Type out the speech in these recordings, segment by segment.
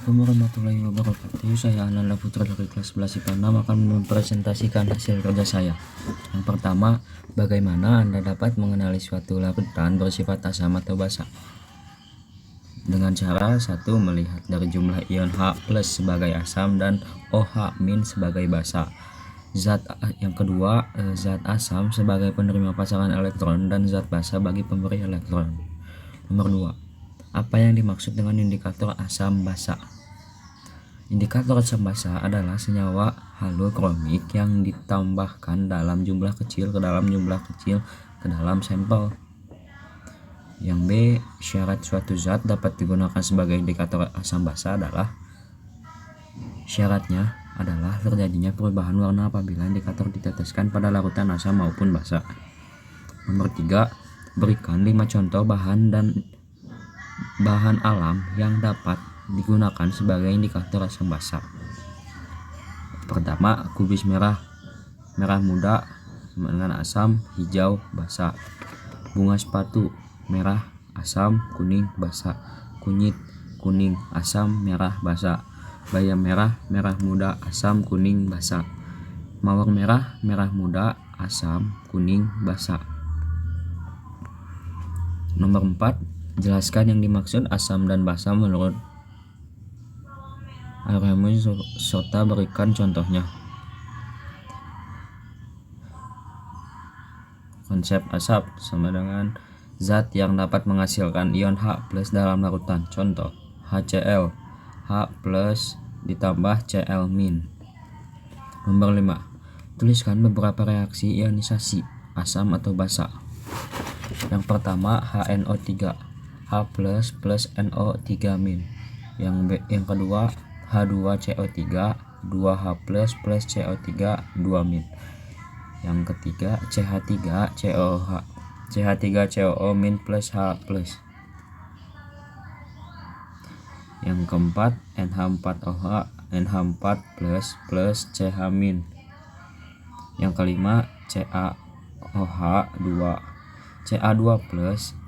Assalamualaikum warahmatullahi wabarakatuh. Saya Ananda Putra dari kelas 11 IPA 6 akan mempresentasikan hasil kerja saya. Yang pertama, bagaimana Anda dapat mengenali suatu larutan bersifat asam atau basa? Dengan cara satu, melihat dari jumlah ion H+ sebagai asam dan OH- sebagai basa. Yang kedua, zat asam sebagai penerima pasangan elektron dan zat basa bagi pemberi elektron. Nomor 2. Apa yang dimaksud dengan indikator asam basa? Indikator asam basa adalah senyawa halokromik yang ditambahkan dalam jumlah kecil ke dalam sampel. Yang B, syarat suatu zat dapat digunakan sebagai indikator asam basa adalah syaratnya adalah terjadinya perubahan warna apabila indikator diteteskan pada larutan asam maupun basa. Nomor 3, berikan 5 contoh bahan alam yang dapat digunakan sebagai indikator asam basa. Pertama, kubis merah muda dengan asam, hijau basa. Bunga sepatu merah asam, kuning basa. Kunyit kuning asam, merah basa. Bayam merah muda asam, kuning basa. Mawar merah muda asam, kuning basa. Nomor 4, jelaskan yang dimaksud asam dan basa menurut Aramus serta berikan contohnya. Konsep asam sama dengan zat yang dapat menghasilkan ion H+ dalam larutan. Contoh, HCl, H+ ditambah Cl-. Nomor 5, tuliskan beberapa reaksi ionisasi asam atau basa. Yang pertama, HNO3, H+ plus NO3-. Yang kedua, H2CO3, 2H+ plus CO3, 2-. Yang ketiga, CH3COH, CH3COO- plus H+. Yang keempat, NH4OH, NH4+ plus CH-. Yang kelima, CaOH2, Ca2+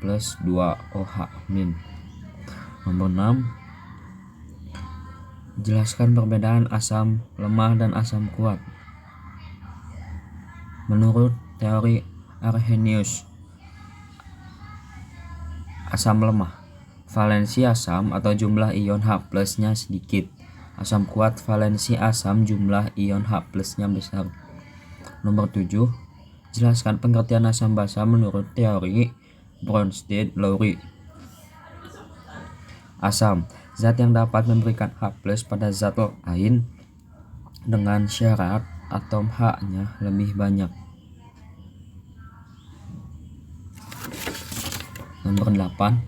plus 2OH-. Nomor 6, jelaskan perbedaan asam lemah dan asam kuat. Menurut teori Arrhenius, asam lemah, valensi asam atau jumlah ion H+-nya sedikit. Asam kuat, valensi asam jumlah ion H+-nya besar. Nomor 7, jelaskan pengertian asam basa menurut teori Bronsted-Lowry. Asam, zat yang dapat memberikan H+ pada zat lain dengan syarat atom H-nya lebih banyak. Nomor 8,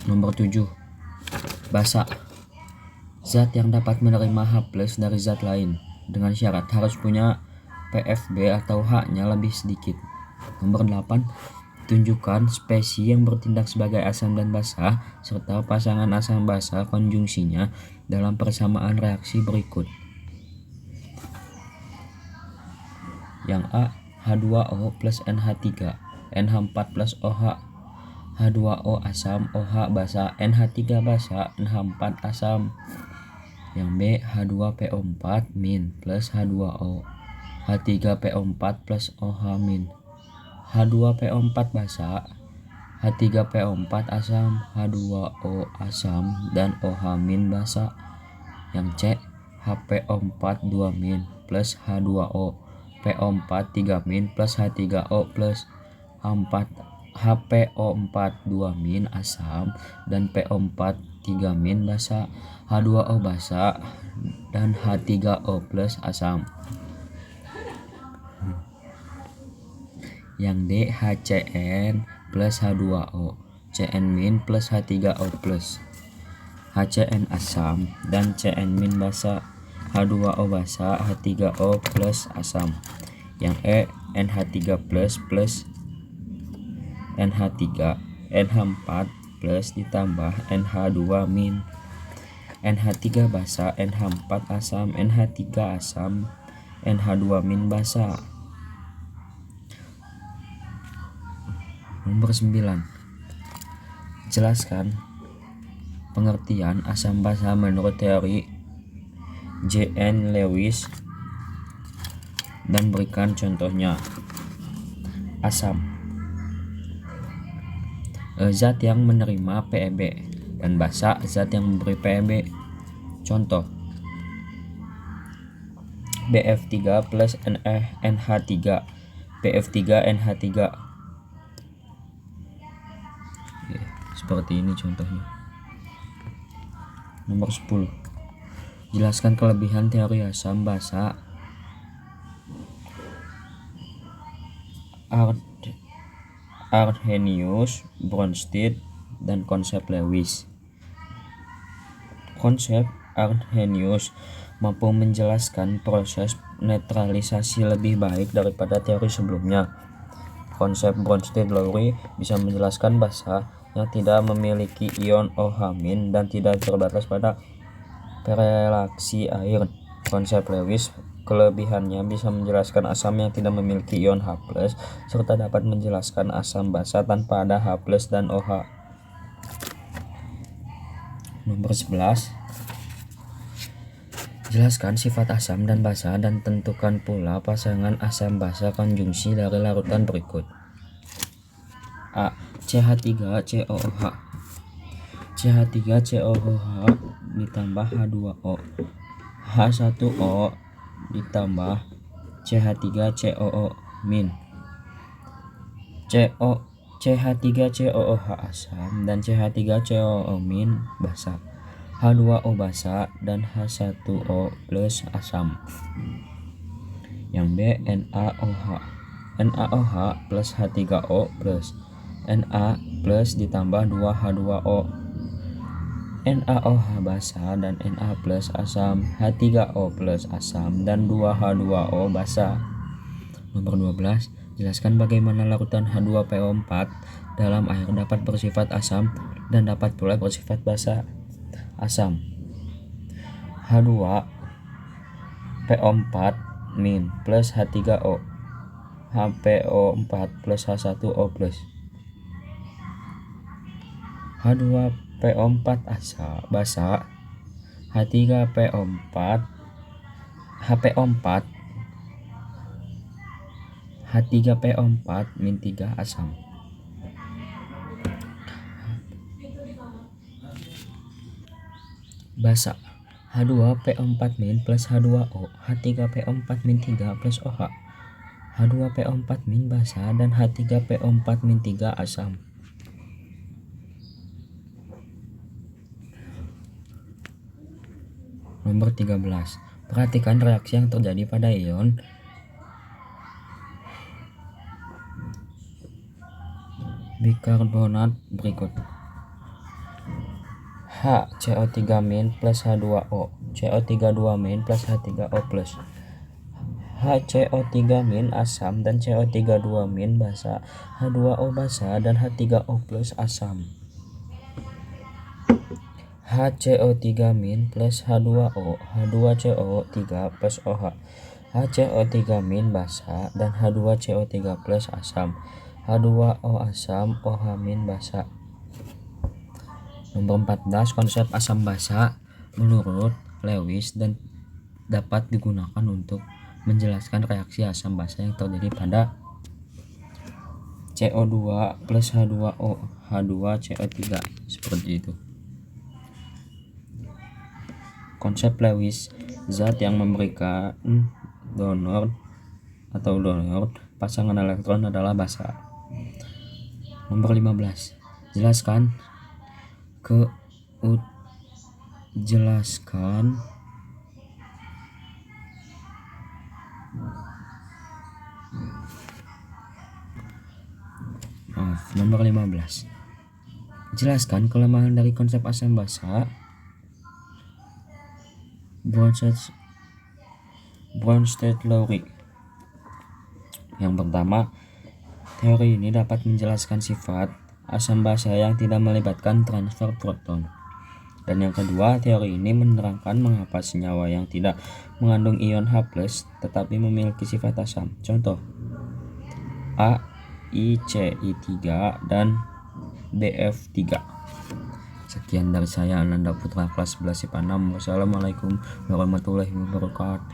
nomor 7, basa, zat yang dapat menerima H+ dari zat lain dengan syarat harus punya PFB atau H-nya lebih sedikit. Nomor 8, tunjukkan spesies yang bertindak sebagai asam dan basa serta pasangan asam basa konjungsinya dalam persamaan reaksi berikut. Yang A, H2O plus NH3, NH4 plus OH, H2O asam, OH basa, NH3 basa, NH4 asam. Yang B, H2PO4- plus H2O, H3PO4 plus OH-. H2PO4 basa, H3PO4 asam, H2O asam, dan OH- basa. Yang C, HPO4 2- plus H2O, PO4 3- plus H3O plus HPO4 2- asam dan PO4 3- basa, H2O basa, dan H3O plus asam. Yang D, HCN plus H2O, CN- plus H3O plus. HCN asam dan CN- basa, H2O basa, H3O plus asam. Yang E, NH3 plus NH3, NH4 plus ditambah NH2-. NH3 basa, NH4 asam, NH3 asam, NH2- basa. Nomor 9, Jelaskan pengertian asam basa menurut teori J.N. Lewis dan berikan contohnya. Asam, zat yang menerima PeB, dan basa, zat yang memberi PeB. Contoh, BF3 plus NH3, BF3NH3. Seperti ini contohnya. Nomor 10. Jelaskan kelebihan teori asam basa. Arrhenius, Bronsted, dan konsep Lewis. Konsep Arrhenius mampu menjelaskan proses netralisasi lebih baik daripada teori sebelumnya. Konsep Bronsted-Lowry bisa menjelaskan basa yang tidak memiliki ion OH- dan tidak terbatas pada reaksi air. Konsep Lewis kelebihannya bisa menjelaskan asam yang tidak memiliki ion H+, serta dapat menjelaskan asam basa tanpa ada H+ dan OH. Nomor 11. Jelaskan sifat asam dan basa dan tentukan pula pasangan asam basa konjungsi dari larutan berikut. A. CH3COOH. CH3COOH ditambah H2O. H1O ditambah CH3COO-. CH3COOH asam dan CH3COO- basa. H2O basa dan H1O plus asam. Yang B, NaOH. NaOH plus H3O plus Na plus ditambah 2H2O. NaOH basa dan Na plus asam, H3O plus asam, dan 2H2O basa. Nomor 12. Jelaskan bagaimana larutan H2PO4 dalam air dapat bersifat asam dan dapat pula bersifat basa. Asam, H2PO4- plus H3O, HPO4 plus H1O plus. H2PO4 basa, H3PO4 HP4 H3PO4- 3 asam. Basa, H2PO4- plus H2O, H3PO4- 3 plus OH. H2PO4- basa dan H3PO4- 3 asam. Nomor 13. Perhatikan reaksi yang terjadi pada ion bikarbonat berikut. HCO3- plus H2O, CO32- plus H3O plus. HCO3- asam dan CO32- basa, H2O basa dan H3O plus asam. HCO3- plus H2O, H2CO3 plus OH. HCO3- basa dan H2CO3 plus asam, H2O asam, OH- basa. Nomor 14. Konsep asam basa menurut Lewis dan dapat digunakan untuk menjelaskan reaksi asam basa yang terjadi pada CO2 plus H2O, H2CO3 seperti itu. Konsep Lewis, zat yang memberikan donor pasangan elektron adalah basa. Nomor 15. Jelaskan Nomor 15. Jelaskan kelemahan dari konsep asam basa. Bronsted-Lowry. Yang pertama, teori ini dapat menjelaskan sifat asam basa yang tidak melibatkan transfer proton. Dan yang kedua, teori ini menerangkan mengapa senyawa yang tidak mengandung ion H+ tetapi memiliki sifat asam. Contoh, A, I, C, I3 dan BF3. Sekian dari saya, Ananda Putra kelas 11 IPA 6. Wassalamualaikum warahmatullahi wabarakatuh.